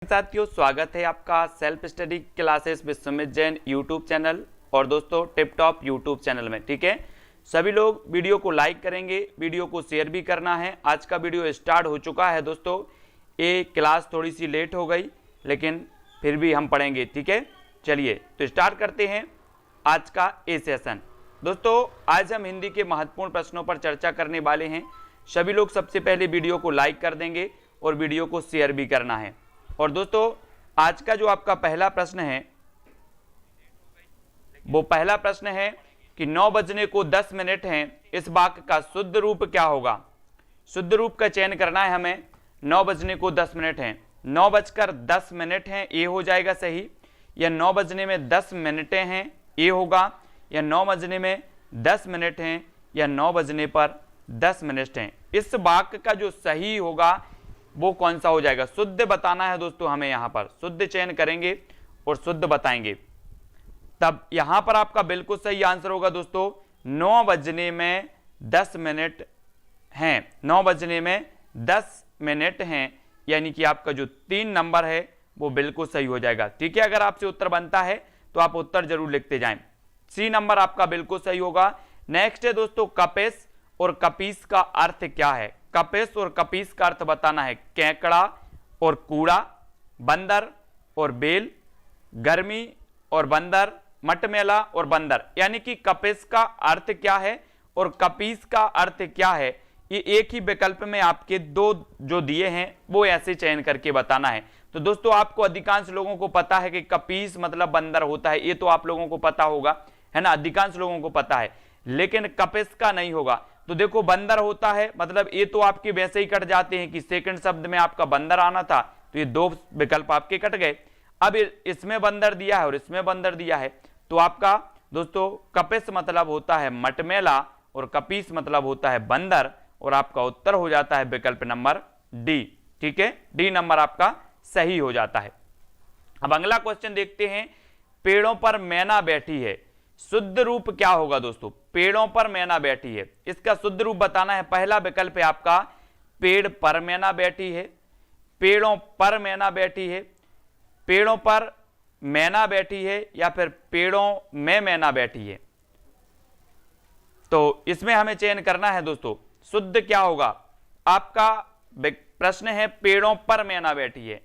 साथियों, स्वागत है आपका self study classes with Sumit Jain YouTube channel और दोस्तों टिप टॉप यूट्यूब चैनल में। ठीक है, सभी लोग वीडियो को लाइक करेंगे, वीडियो को शेयर भी करना है। आज का वीडियो स्टार्ट हो चुका है दोस्तों। ये क्लास थोड़ी सी लेट हो गई लेकिन फिर भी हम पढ़ेंगे। ठीक है, चलिए तो स्टार्ट करते हैं आज का ए सेशन। दोस्तों आज हम हिंदी के महत्वपूर्ण प्रश्नों पर चर्चा करने वाले हैं। सभी लोग सबसे पहले वीडियो को लाइक कर देंगे और वीडियो को शेयर भी करना है। और दोस्तों आज का जो आपका पहला प्रश्न है वो पहला प्रश्न है कि 9 बजने को 10 मिनट हैं, इस वाक्य का शुद्ध रूप क्या होगा। शुद्ध रूप का चयन करना है हमें। 9 बजने को 10 मिनट हैं, 9 बजकर 10 मिनट हैं, ये हो जाएगा सही। या 9 बजने में 10 मिनटें हैं, ये होगा। या 9 बजने में 10 मिनट हैं, या 9 बजने पर 10 मिनट हैं। इस वाक्य का जो सही होगा वो कौन सा हो जाएगा, शुद्ध बताना है दोस्तों। हमें यहां पर शुद्ध चयन करेंगे और शुद्ध बताएंगे, तब यहां पर आपका बिल्कुल सही आंसर होगा दोस्तों 9 बजने में 10 मिनट हैं। 9 बजने में 10 मिनट हैं, यानी कि आपका जो 3 नंबर है वो बिल्कुल सही हो जाएगा। ठीक है, अगर आपसे उत्तर बनता है तो आप उत्तर जरूर लिखते जाएं। सी नंबर आपका बिल्कुल सही होगा। नेक्स्ट है दोस्तों कपेस और कपीस का अर्थ क्या है। कपेस और कपीस का अर्थ बताना है केकड़ा और कूड़ा, बंदर और बेल, गर्मी और बंदर, मटमेला और बंदर। यानी कि कपेस का अर्थ क्या है और कपीस का अर्थ क्या है, ये एक ही विकल्प में आपके दो जो दिए हैं वो ऐसे चयन करके बताना है। तो दोस्तों आपको अधिकांश लोगों को पता है कि कपीस मतलब बंदर होता है, ये तो आप लोगों को पता होगा, है ना, अधिकांश लोगों को पता है। लेकिन कपेस का नहीं होगा। तो देखो बंदर होता है मतलब ये तो आपके वैसे ही कट जाते हैं कि सेकंड शब्द में आपका बंदर आना था, तो ये 2 विकल्प आपके कट गए। अब इसमें बंदर दिया है और इसमें बंदर दिया है, तो आपका दोस्तों कपेस मतलब होता है मटमेला और कपीस मतलब होता है बंदर, और आपका उत्तर हो जाता है विकल्प नंबर डी। ठीक है, डी नंबर आपका सही हो जाता है। अब अगला क्वेश्चन देखते हैं, पेड़ों पर मैना बैठी है, शुद्ध रूप क्या होगा दोस्तों। पेड़ों पर मैना बैठी है, इसका शुद्ध रूप बताना है। पहला विकल्प है आपका पेड़ पर मैना बैठी है, पेड़ों पर मैना बैठी है, पेड़ों पर मैना बैठी है, या फिर पेड़ों में मैना बैठी है। तो इसमें हमें चयन करना है दोस्तों शुद्ध क्या होगा। आपका प्रश्न है पेड़ों पर मैना बैठी है,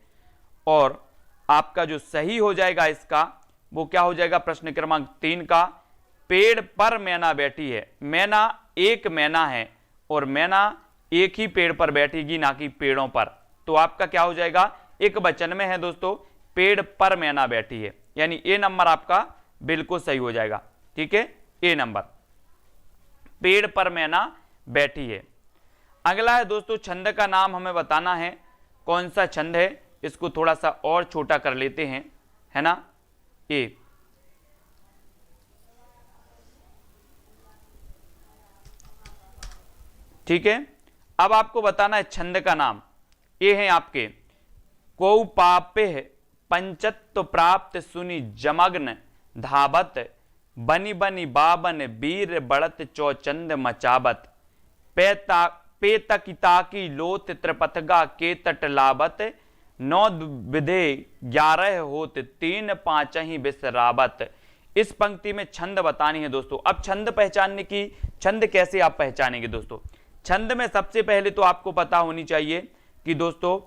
और आपका जो सही हो जाएगा इसका वो क्या हो जाएगा, प्रश्न क्रमांक 3 का पेड़ पर मैना बैठी है। मैना एक मैना है और मैना एक ही पेड़ पर बैठेगी, ना कि पेड़ों पर। तो आपका क्या हो जाएगा, एक वचन में है दोस्तों, पेड़ पर मैना बैठी है, यानी ए नंबर आपका बिल्कुल सही हो जाएगा। ठीक है, ए नंबर पेड़ पर मैना बैठी है। अगला है दोस्तों छंद का नाम हमें बताना है, कौन सा छंद है। इसको थोड़ा सा और छोटा कर लेते हैं, है ना, ए। ठीक है, अब आपको बताना है छंद का नाम। ये है आपके को पापे पंचत्व प्राप्त सुनी जमग्न धावत, बनी बनी बाबन वीर बढ़त चौचंद मचावत, पेतकिताकी लोत त्रिपथगा के तट लावत, 9 विधे 11 होत 3 5 ही बिसरावत। इस पंक्ति में छंद बतानी है दोस्तों। अब छंद पहचानने की, छंद कैसे आप पहचानेंगे दोस्तों। छंद में सबसे पहले तो आपको पता होनी चाहिए कि दोस्तों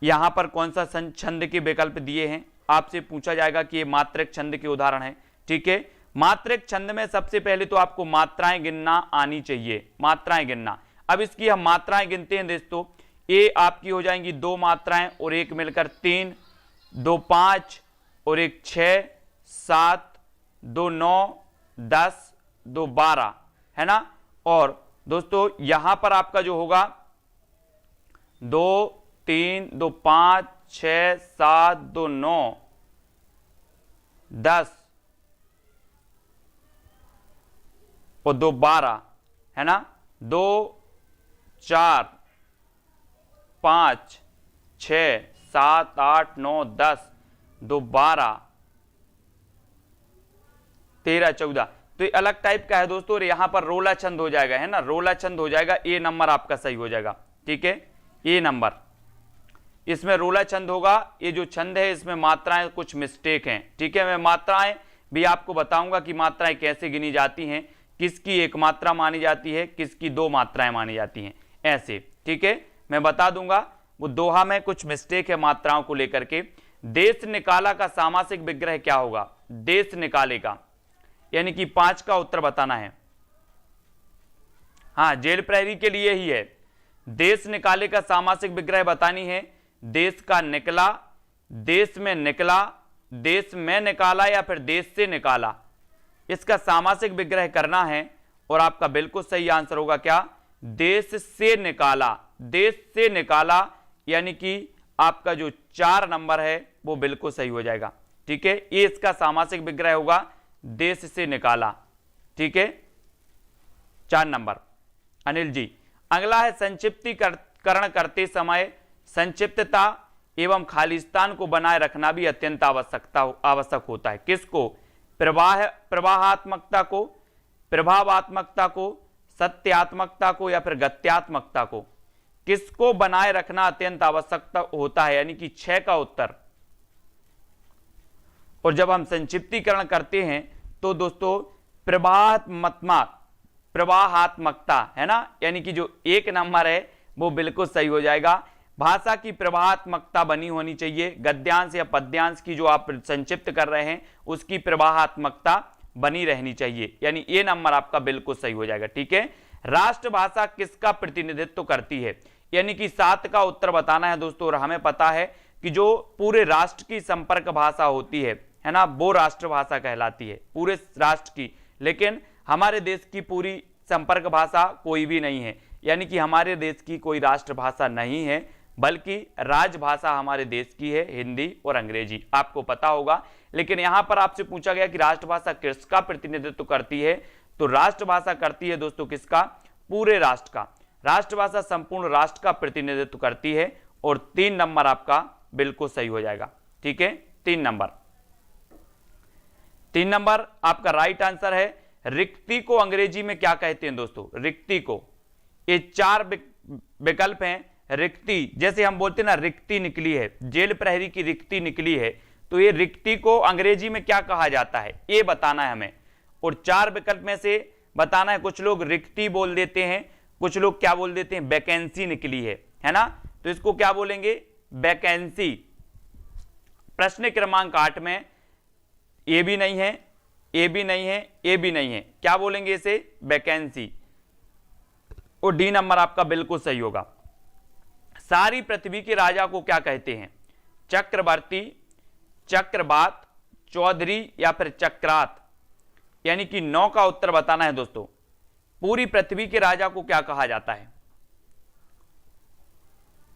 यहां पर कौन सा छंद के विकल्प दिए हैं। आपसे पूछा जाएगा कि ये मात्रक छंद के उदाहरण है। ठीक है, मात्रक छंद में सबसे पहले तो आपको मात्राएं गिनना आनी चाहिए, मात्राएं गिनना। अब इसकी हम मात्राएं गिनते हैं दोस्तों। ये आपकी हो जाएंगी 2 मात्राएं और एक मिलकर 3, 2 5 और एक 6 7, 2 9 10, 2 12, है ना। और दोस्तों यहां पर आपका जो होगा 2 3 2 5 6 7 2 9 10 और 2 12, है ना। 2 4 5 6 7 8 9 10, 2 12 13 14। तो ये अलग टाइप का है दोस्तों, और यहां पर रोला छंद हो जाएगा, है ना, रोला छंद हो जाएगा। ए नंबर आपका सही हो जाएगा। ठीक है, ए नंबर। इसमें रोला छंद होगा। ये जो छंद है इसमें मात्राएं कुछ मिस्टेक हैं, ठीक है। मैं मात्राएं भी आपको बताऊंगा कि मात्राएं कैसे गिनी जाती हैं, किसकी एक मात्रा मानी जाती है, किसकी दो मात्राएं मानी जाती हैं, ऐसे, ठीक है, मैं बता दूंगा। वो दोहा में कुछ मिस्टेक है मात्राओं को लेकर के। देश निकाला का सामासिक विग्रह क्या होगा? देश निकाले का, यानी कि 5 का उत्तर बताना है। हाँ, जेल प्रहरी के लिए ही है। देश निकाले का सामासिक विग्रह बतानी है। देश का निकला, देश में निकला, देश में निकाला या फिर देश से निकाला, इसका सामासिक विग्रह करना है। और आपका बिल्कुल सही आंसर होगा क्या? देश से निकाला। देश से निकाला यानी कि आपका जो 4 नंबर है वो बिल्कुल सही हो जाएगा, ठीक है। ये इसका सामासिक विग्रह होगा, देश से निकाला, ठीक है, 4 नंबर। अनिल जी, अगला है संक्षिप्तीकरण करते समय संक्षिप्तता एवं खालिस्तान को बनाए रखना भी अत्यंत आवश्यक होता है। किसको? प्रवाहात्मकता को, प्रभावात्मकता को, सत्यात्मकता को या फिर गत्यात्मकता को, किसको बनाए रखना अत्यंत आवश्यक होता है? यानी कि 6 का उत्तर। और जब हम संक्षिप्तीकरण करते हैं तो दोस्तों प्रवाहात्मकता है ना, यानी कि जो 1 नंबर है वो बिल्कुल सही हो जाएगा। भाषा की प्रवाहात्मकता बनी होनी चाहिए। गद्यांश या पद्यांश की जो आप संक्षिप्त कर रहे हैं उसकी प्रवाहात्मकता बनी रहनी चाहिए, यानी ये नंबर आपका बिल्कुल सही हो जाएगा, ठीक है। राष्ट्रभाषा किसका प्रतिनिधित्व करती है? यानी कि 7 का उत्तर बताना है दोस्तों। और हमें पता है कि जो पूरे राष्ट्र की संपर्क भाषा होती है ना, वो राष्ट्रभाषा कहलाती है, पूरे राष्ट्र की। लेकिन हमारे देश की पूरी संपर्क भाषा कोई भी नहीं है, यानी कि हमारे देश की कोई राष्ट्रभाषा नहीं है, बल्कि राजभाषा हमारे देश की है हिंदी और अंग्रेजी, आपको पता होगा। लेकिन यहां पर आपसे पूछा गया कि राष्ट्रभाषा किसका प्रतिनिधित्व करती है, तो राष्ट्रभाषा करती है दोस्तों किसका? पूरे राष्ट्र का। राष्ट्रभाषा संपूर्ण राष्ट्र का प्रतिनिधित्व करती है। और 3 नंबर आपका बिल्कुल सही हो जाएगा, ठीक है, 3 नंबर। 3 नंबर आपका राइट आंसर है। रिक्ति को अंग्रेजी में क्या कहते हैं दोस्तों? रिक्ति को, ये 4 विकल्प हैं। रिक्ति, जैसे हम बोलते हैं ना रिक्ति निकली है, जेल प्रहरी की रिक्ति निकली है, तो ये रिक्ति को अंग्रेजी में क्या कहा जाता है ये बताना है हमें। और 4 विकल्प में से बताना है। कुछ लोग रिक्ति बोल देते हैं, कुछ लोग क्या बोल देते हैं? वैकेंसी निकली है ना, तो इसको क्या बोलेंगे? वैकेंसी। प्रश्न क्रमांक 8 में ए भी नहीं है, ए भी नहीं है, ए भी नहीं है, क्या बोलेंगे इसे? वैकेंसी। और डी नंबर आपका बिल्कुल सही होगा। सारी पृथ्वी के राजा को क्या कहते हैं? चक्रवर्ती, चक्रवात, चौधरी या फिर चक्रात, यानी कि 9 का उत्तर बताना है दोस्तों। पूरी पृथ्वी के राजा को क्या कहा जाता है?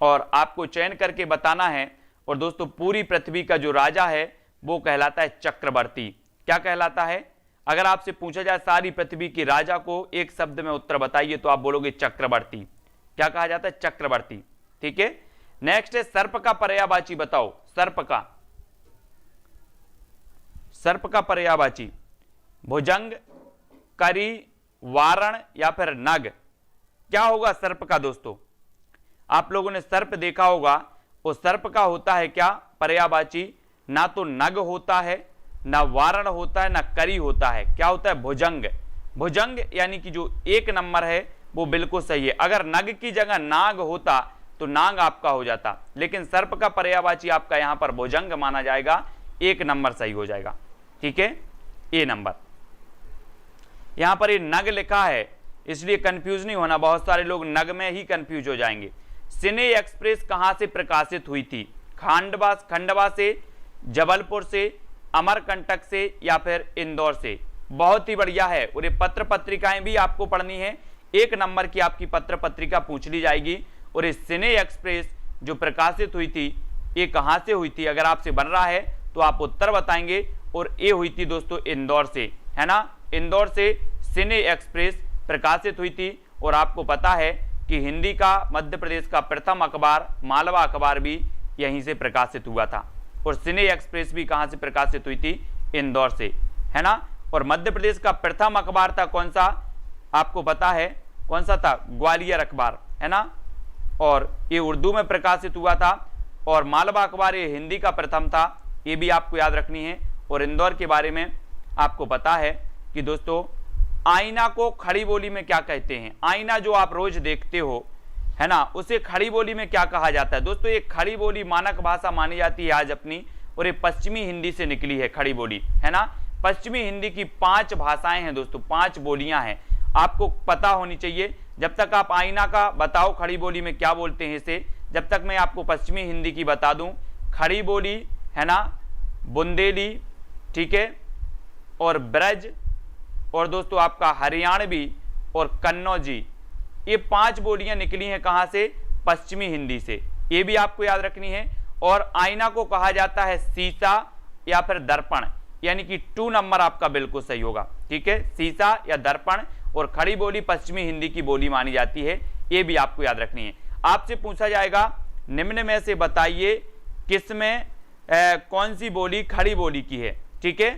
और आपको चयन करके बताना है। और दोस्तों पूरी पृथ्वी का जो राजा है वो कहलाता है चक्रवर्ती। क्या कहलाता है? अगर आपसे पूछा जाए सारी पृथ्वी के राजा को एक शब्द में उत्तर बताइए तो आप बोलोगे चक्रवर्ती। क्या कहा जाता है? चक्रवर्ती, ठीक है। नेक्स्ट है सर्प का पर्यायवाची बताओ। सर्प का पर्यायवाची भुजंग, करी, वारण या फिर नग, क्या होगा सर्प का दोस्तों? आप लोगों ने सर्प देखा होगा, वो सर्प का होता है क्या पर्यायवाची? ना तो नग होता है, ना वारण होता है, ना करी होता है, क्या होता है? भुजंग। भुजंग यानी कि जो 1 नंबर है वो बिल्कुल सही है। अगर नग की जगह नाग होता तो नाग आपका हो जाता, लेकिन सर्प का पर्यायवाची आपका यहां पर भुजंग माना जाएगा, 1 नंबर सही हो जाएगा, ठीक है, ए नंबर। यहां पर ये नग लिखा है इसलिए कंफ्यूज नहीं होना, बहुत सारे लोग नग में ही कंफ्यूज हो जाएंगे। सिने एक्सप्रेस कहां से प्रकाशित हुई थी? खंडवा से, जबलपुर से, अमरकंटक से या फिर इंदौर से? बहुत ही बढ़िया है। और ये पत्र पत्रिकाएं भी आपको पढ़नी है, 1 नंबर की आपकी पत्र पत्रिका पूछ ली जाएगी। और ये सिने एक्सप्रेस जो प्रकाशित हुई थी ये कहां से हुई थी? अगर आपसे बन रहा है तो आप उत्तर बताएंगे। और ये हुई थी दोस्तों इंदौर से, है ना, इंदौर से सिने एक्सप्रेस प्रकाशित हुई थी। और आपको पता है कि हिंदी का मध्य प्रदेश का प्रथम अखबार मालवा अखबार भी यहीं से प्रकाशित हुआ था। और सिने एक्सप्रेस भी कहां से प्रकाशित हुई थी? इंदौर से, है ना। और मध्य प्रदेश का प्रथम अखबार था कौन सा? आपको पता है कौन सा था? ग्वालियर अखबार, है ना। और ये उर्दू में प्रकाशित हुआ था। और मालवा अखबार ये हिंदी का प्रथम था, ये भी आपको याद रखनी है। और इंदौर के बारे में आपको पता है कि दोस्तों आईना को खड़ी बोली में क्या कहते हैं। आईना जो आप रोज देखते हो है ना, उसे खड़ी बोली में क्या कहा जाता है। दोस्तों ये खड़ी बोली मानक भाषा मानी जाती है आज अपनी, और ये पश्चिमी हिंदी से निकली है खड़ी बोली, है ना। पश्चिमी हिंदी की 5 भाषाएं हैं दोस्तों, 5 बोलियां हैं, आपको पता होनी चाहिए। जब तक आप आईना का बताओ खड़ी बोली में क्या बोलते हैं इसे, जब तक मैं आपको पश्चिमी हिंदी की बता दूं। खड़ी बोली है ना, बुंदेली, ठीक है, और ब्रज, और दोस्तों आपका हरियाणवी और कन्नौजी, ये 5 बोलियां निकली हैं कहां से, पश्चिमी हिंदी से, ये भी आपको याद रखनी है। और आईना को कहा जाता है शीशा या फिर दर्पण, यानी कि 2 नंबर आपका बिल्कुल सही होगा, ठीक है, शीशा या दर्पण। और खड़ी बोली पश्चिमी हिंदी की बोली मानी जाती है, ये भी आपको याद रखनी है। आपसे पूछा जाएगा निम्न में से बताइए किसमें कौन सी बोली खड़ी बोली की है, ठीक है,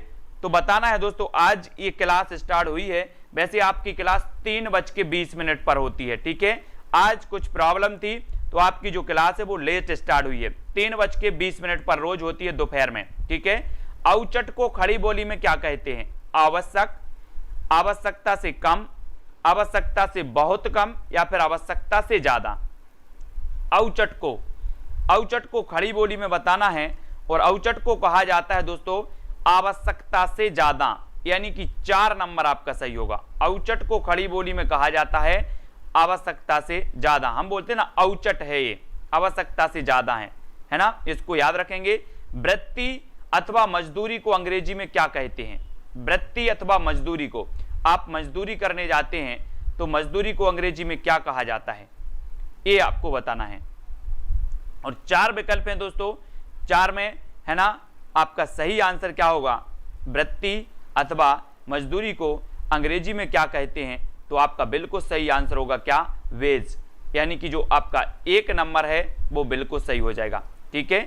तो बताना है दोस्तों। आज ये क्लास स्टार्ट हुई है, वैसे आपकी क्लास 3:20 पर होती है, ठीक है। आज कुछ प्रॉब्लम थी तो आपकी जो क्लास है वो लेट स्टार्ट हुई है, 3:20 पर रोज होती है दोपहर में, ठीक है। औचट को खड़ी बोली में क्या कहते हैं, आवश्यक, आवश्यकता से कम, आवश्यकता से बहुत कम, या फिर आवश्यकता से ज्यादा। औचट को खड़ी बोली में बताना है, और औचट को कहा जाता है दोस्तों आवश्यकता से ज्यादा, यानी कि 4 नंबर आपका सही होगा। औचट को खड़ी बोली में कहा जाता है आवश्यकता से ज्यादा, हम बोलते हैं ना औचट है ये, आवश्यकता से ज्यादा है ना, इसको याद रखेंगे। वृत्ति अथवा मजदूरी को अंग्रेजी में क्या कहते हैं, वृत्ति अथवा मजदूरी को, आप मजदूरी करने जाते हैं तो मजदूरी को अंग्रेजी में क्या कहा जाता है, ये आपको बताना है। और 4 विकल्प हैं दोस्तों, 4 में है ना आपका सही आंसर क्या होगा, वृत्ति अथवा मजदूरी को अंग्रेजी में क्या कहते हैं, तो आपका बिल्कुल सही आंसर होगा क्या, वेज, यानी कि जो आपका 1 नंबर है वो बिल्कुल सही हो जाएगा, ठीक है,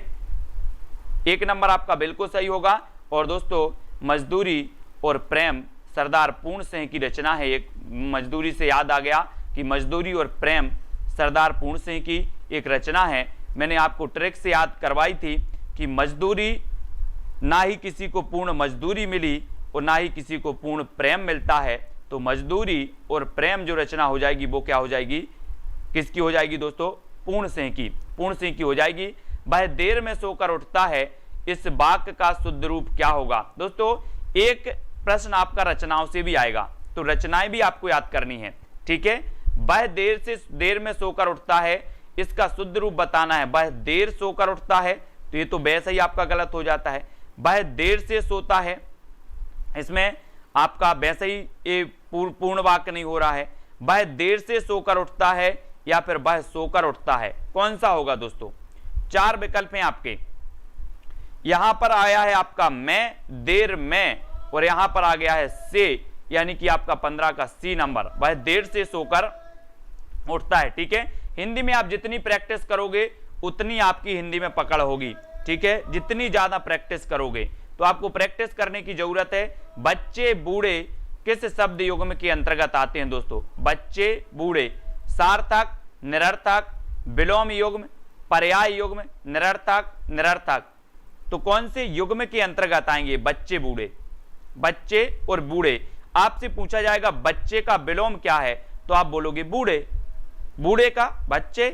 1 नंबर आपका बिल्कुल सही होगा। और दोस्तों मजदूरी और प्रेम सरदार पूर्ण सिंह की रचना है। एक मजदूरी से याद आ गया कि मजदूरी और प्रेम सरदार पूर्ण सिंह की एक रचना है। मैंने आपको ट्रिक से याद करवाई थी कि मजदूरी, ना ही किसी को पूर्ण मजदूरी मिली और ना ही किसी को पूर्ण प्रेम मिलता है, तो मजदूरी और प्रेम जो रचना हो जाएगी वो क्या हो जाएगी, किसकी हो जाएगी दोस्तों, पूर्ण सिंह की, पूर्ण सिंह की हो जाएगी। वह देर में सोकर उठता है, इस वाक्य का शुद्ध रूप क्या होगा। दोस्तों एक प्रश्न आपका रचनाओं से भी आएगा, तो रचनाएं भी आपको याद करनी है, ठीक है। वह देर में सोकर उठता है, इसका शुद्ध रूप बताना है। वह देर सोकर उठता है, तो ये तो वैसे ही आपका गलत हो जाता है। वह देर से सोता है, इसमें आपका वैसे ही ये पूर्ण वाक्य नहीं हो रहा है। वह देर से सोकर उठता है या फिर वह सोकर उठता है, कौन सा होगा दोस्तों। 4 विकल्प हैं आपके, यहां पर आया है आपका मैं, देर में, और यहां पर आ गया है से, यानी कि आपका 15 का सी नंबर, वह देर से सोकर उठता है, ठीक है। हिंदी में आप जितनी प्रैक्टिस करोगे उतनी आपकी हिंदी में पकड़ होगी, ठीक है, जितनी ज्यादा प्रैक्टिस करोगे। तो आपको प्रैक्टिस करने की जरूरत है। बच्चे बूढ़े किस शब्द युग्म के अंतर्गत आते हैं दोस्तों, बच्चे बूढ़े, सार्थक, निरर्थक, विलोम युग्म, पर्याय युग्म, निरर्थक, निरर्थक, तो कौन से युग्म के अंतर्गत आएंगे बच्चे बूढ़े, बच्चे और बूढ़े। आपसे पूछा जाएगा बच्चे का विलोम क्या है, तो आप बोलोगे बूढ़े, बूढ़े का बच्चे,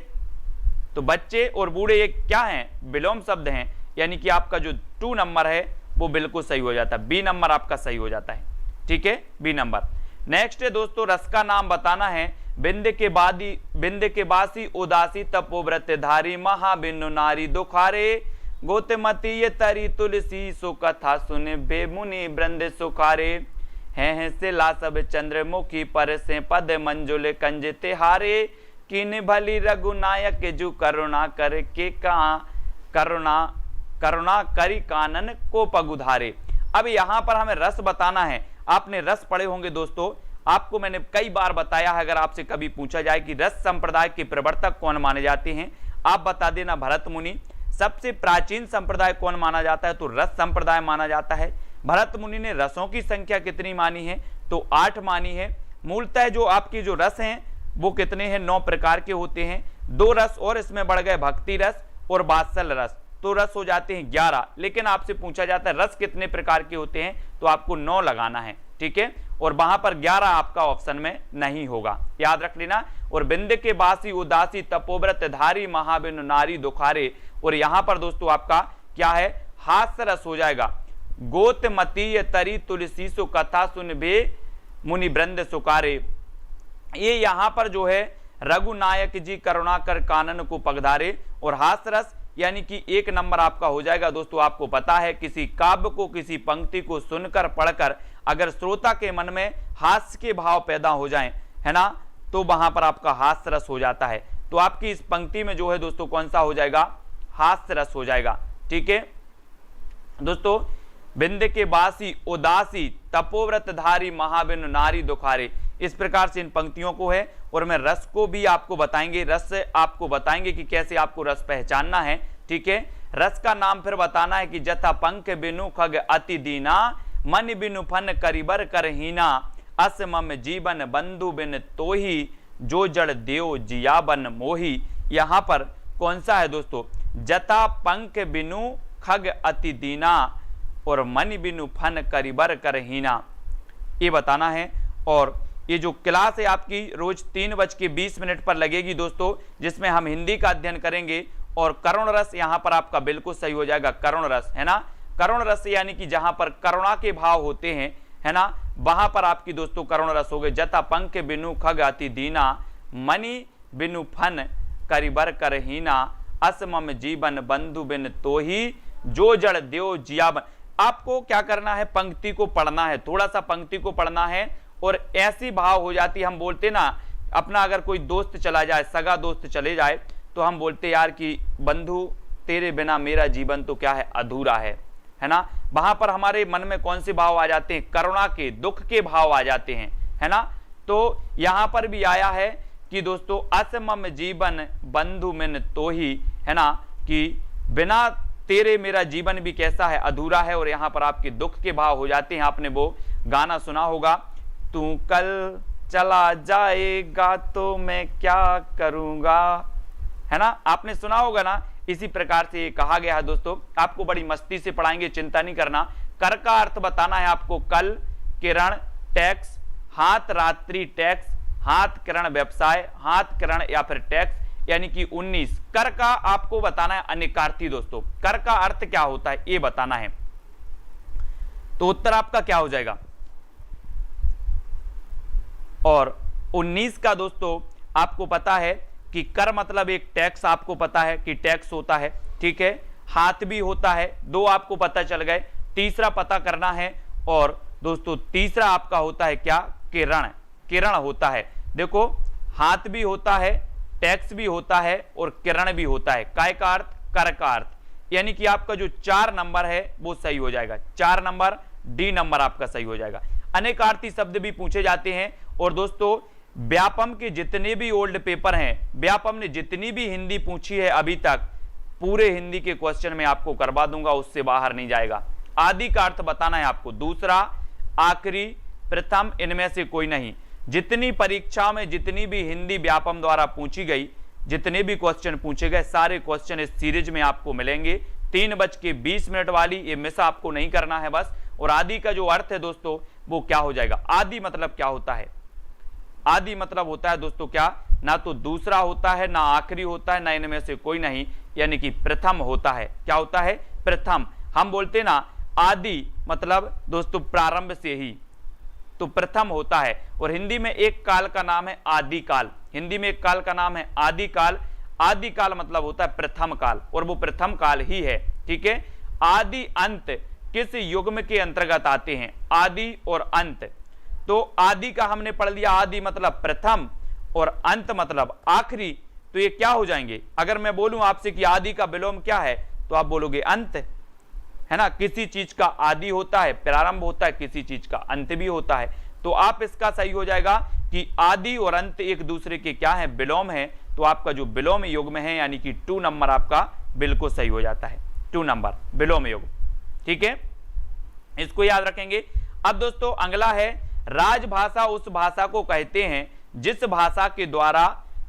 तो बच्चे और बूढ़े ये क्या हैं, विलोम शब्द हैं, यानी कि आपका जो 2 नंबर है वो बिल्कुल सही हो जाता है, बी नंबर आपका सही हो जाता है, ठीक है, बी नंबर। नेक्स्ट है दोस्तों, रस का नाम बताना है। बिंद के बासी उदासी तपोव्रत धारी, महाबिनु नारी दुखारे, गोतमती ये तरी तुलसी, सो कथा सुने बेमुनि वृंद सुखारे, हैं से ला सब चंद्रमुखी, पर से पद मंजुल कंज तिहारे, किन भली रघुनायक जू करुणा करके करुणा करी कानन को पगुधारे। अब यहां पर हमें रस बताना है। आपने रस पढ़े होंगे दोस्तों, आपको मैंने कई बार बताया है, अगर आपसे कभी पूछा जाए कि रस संप्रदाय के प्रवर्तक कौन माने जाते हैं, आप बता देना भरत मुनि। सबसे प्राचीन संप्रदाय कौन माना जाता है, तो रस संप्रदाय माना जाता है। भरत मुनि ने रसों की संख्या कितनी मानी है, तो 8 मानी है। मूलतः जो आपके जो रस हैं वो कितने हैं, 9 प्रकार के होते हैं। 2 रस और इसमें बढ़ गए, भक्ति रस और वात्सल रस, तो रस हो जाते हैं 11। लेकिन आपसे पूछा जाता है रस कितने प्रकार के होते हैं, तो आपको 9 लगाना है, ठीक है, और वहां पर 11 आपका ऑप्शन में नहीं होगा, याद रख लेना। और बिंद के बासी उदासी तपोव्रत धारी महाबिन नारी दुखारे, और यहां पर दोस्तों आपका क्या है, हास्य रस हो जाएगा। गोतमती तरी तुलसी सु कथा सुन बे मुनि वृंद सुकारे, ये यहां पर जो है रघुनायक जी करुणा कर कानन को पगधारे, और हास्य रस यानी कि 1 नंबर आपका हो जाएगा। दोस्तों आपको पता है किसी काव्य को, किसी पंक्ति को सुनकर पढ़कर अगर श्रोता के मन में हास्य के भाव पैदा हो जाएं, है ना, तो वहां पर आपका हास्य रस हो जाता है। तो आपकी इस पंक्ति में जो है दोस्तों कौन सा हो जाएगा, हास्य रस हो जाएगा, ठीक है दोस्तों। बिंद के बासी उदासी तपोव्रत धारी महाबिन नारी दुखारे, इस प्रकार से इन पंक्तियों को है। और मैं रस को भी आपको बताएंगे, रस से आपको बताएंगे कि कैसे आपको रस पहचानना है, ठीक है। रस का नाम फिर बताना है कि जथा पंख बिनु खग अति दीना, मन बिनु फन करिबर करहीना, अस मम जीवन बंधु बिन तोही, जो जड़ देव जिया बन मोही। यहां पर कौन सा है दोस्तों, जथा पंख बिनु खग अति दीना और मन बिनु फन करिबर करहीना, ये बताना है। और ये जो क्लास है आपकी रोज 3:20 पर लगेगी दोस्तों, जिसमें हम हिंदी का अध्ययन करेंगे। और करुण रस यहाँ पर आपका बिल्कुल सही हो जाएगा, करुण रस, है ना। करुण रस यानी कि जहां पर करुणा के भाव होते हैं, है ना, वहां पर आपकी दोस्तों करुण रस हो गए। जता पंख बिनु खग अति दीना, मणि बिनु फन करिबर करहीना, अस मम जीवन बंधु बिन तोही, जो जड़ देव जिया बन। आपको क्या करना है, पंक्ति को पढ़ना है, थोड़ा सा पंक्ति को पढ़ना है। और ऐसी भाव हो जाती, हम बोलते ना अपना अगर कोई दोस्त चला जाए, सगा दोस्त चले जाए, तो हम बोलते यार कि बंधु तेरे बिना मेरा जीवन तो क्या है, अधूरा है ना। वहां पर हमारे मन में कौन से भाव आ जाते हैं, करुणा के, दुख के भाव आ जाते हैं, है ना। तो यहां पर भी आया है कि दोस्तों असमम जीवन बंधु मिन तोही, है ना, कि बिना तेरे मेरा जीवन भी कैसा है, अधूरा है। और यहां पर आपके दुख के भाव हो जाते हैं। आपने वो गाना सुना होगा, तू कल चला जाएगा तो मैं क्या करूंगा, है ना, आपने सुना होगा ना। इसी प्रकार से ये कहा गया है दोस्तों। आपको बड़ी मस्ती से पढ़ाएंगे, चिंता नहीं करना। कर का अर्थ बताना है आपको, कल, किरण, टैक्स, हाथ रात्रि टैक्स, हाथ किरण व्यवसाय, हाथ किरण या फिर टैक्स, यानी कि 19। कर का आपको बताना है अनिकार्थी दोस्तों। कर का अर्थ क्या होता है ये बताना है। तो उत्तर आपका क्या हो जाएगा। और 19 का दोस्तों आपको पता है कि कर मतलब एक टैक्स, आपको पता है कि टैक्स होता है, ठीक है। हाथ भी होता है, 2 आपको पता चल गए। तीसरा पता करना है। और दोस्तों तीसरा आपका होता है क्या, किरण, किरण होता है। देखो हाथ भी होता है, टैक्स भी होता है और किरण भी होता है। काय का अर्थ, कर का अर्थ, यानी कि आपका जो 4 नंबर है वो सही हो जाएगा। 4 नंबर, डी नंबर आपका सही हो जाएगा। अनेकार्थी शब्द भी पूछे जाते हैं। और दोस्तों व्यापम के जितने भी ओल्ड पेपर हैं, व्यापम ने जितनी भी हिंदी पूछी है अभी तक, पूरे हिंदी के क्वेश्चन में आपको करवा दूंगा, उससे बाहर नहीं जाएगा। आदि का अर्थ बताना है आपको, दूसरा, आखिरी, प्रथम, इनमें से कोई नहीं। जितनी परीक्षा में जितनी भी हिंदी व्यापम द्वारा पूछी गई, जितने भी क्वेश्चन पूछे गए, सारे क्वेश्चन इस सीरीज में आपको मिलेंगे। 3:20 वाली, ये मिस आपको नहीं करना है बस। और आदि का जो अर्थ है दोस्तों वो क्या हो जाएगा, आदि मतलब क्या होता है, आदि मतलब होता है दोस्तों क्या, ना तो दूसरा होता है, ना आखिरी होता है, ना इनमें से कोई नहीं, यानी कि प्रथम होता है। क्या होता है, प्रथम। हम बोलते ना आदि मतलब दोस्तों प्रारंभ से ही, तो प्रथम होता है। और हिंदी में एक काल का नाम है आदिकाल, हिंदी में एक काल का नाम है आदिकाल। आदिकाल मतलब होता है प्रथम काल, और वो प्रथम काल ही है, ठीक है। आदि अंत किस युग्म के अंतर्गत आते हैं, आदि और अंत। तो आदि का हमने पढ़ लिया, आदि मतलब प्रथम और अंत मतलब आखिरी। तो ये क्या हो जाएंगे, अगर मैं बोलूं आपसे कि आदि का विलोम क्या है, तो आप बोलोगे अंत, है ना। किसी चीज का आदि होता है, प्रारंभ होता है, किसी चीज का अंत भी होता है। तो आप इसका सही हो जाएगा कि आदि और अंत एक दूसरे के क्या है, विलोम है। तो आपका जो विलोम युग्म है यानी कि 2 नंबर आपका बिल्कुल सही हो जाता है, 2 नंबर विलोम युग्म, ठीक है, इसको याद रखेंगे। अब दोस्तों अगला है, राजभाषा उस भाषा को कहते हैं जिस भाषा के द्वारा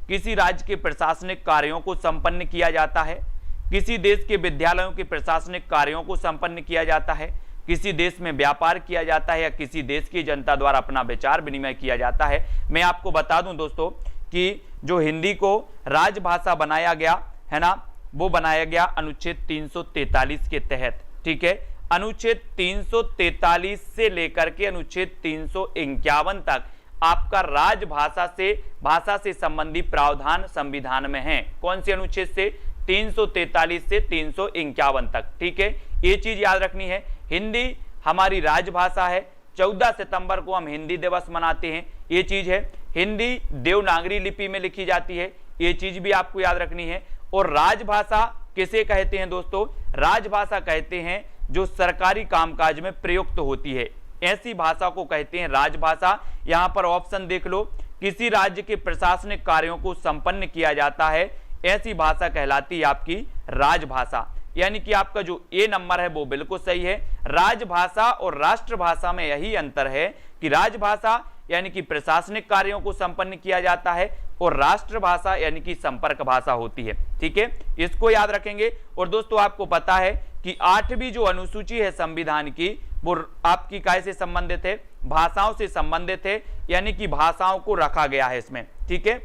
किसी राज्य के प्रशासनिक कार्यों को संपन्न किया जाता है। किसी देश के विद्यालयों के प्रशासनिक कार्यों को संपन्न किया जाता है, किसी देश में व्यापार किया जाता है, या किसी देश की जनता द्वारा अपना विचार विनिमय किया जाता है। मैं आपको बता दूं दोस्तों कि जो हिंदी को राजभाषा बनाया गया है ना, वो बनाया गया अनुच्छेद 343 के तहत। ठीक है, अनुच्छेद 343 से लेकर के अनुच्छेद 351 तक आपका राजभाषा से भाषा से संबंधित प्रावधान संविधान में है। कौन से अनुच्छेद से? 343 से 351 तक। ठीक है, ये चीज याद रखनी है। हिंदी हमारी राजभाषा है। 14 सितंबर को हम हिंदी दिवस मनाते हैं, ये चीज है। हिंदी देवनागरी लिपि में लिखी जाती है, ये चीज भी आपको याद रखनी है। और राजभाषा किसे कहते हैं दोस्तों? राजभाषा कहते हैं जो सरकारी कामकाज में प्रयुक्त होती है, ऐसी भाषा को कहते हैं राजभाषा। यहां पर ऑप्शन देख लो, किसी राज्य के प्रशासनिक कार्यों को संपन्न किया जाता है, ऐसी भाषा कहलाती है आपकी राजभाषा। यानी कि आपका जो ए नंबर है वो बिल्कुल सही है। राजभाषा और राष्ट्रभाषा में यही अंतर है कि राजभाषा यानी कि प्रशासनिक कार्यों को संपन्न किया जाता है और राष्ट्रभाषा यानी कि संपर्क भाषा होती है। ठीक है, इसको याद रखेंगे। और दोस्तों आपको पता है कि 8वीं जो अनुसूची है संविधान की, वो आपकी काय से संबंधित है? भाषाओं से संबंधित है, यानी कि भाषाओं को रखा गया है इसमें। ठीक है,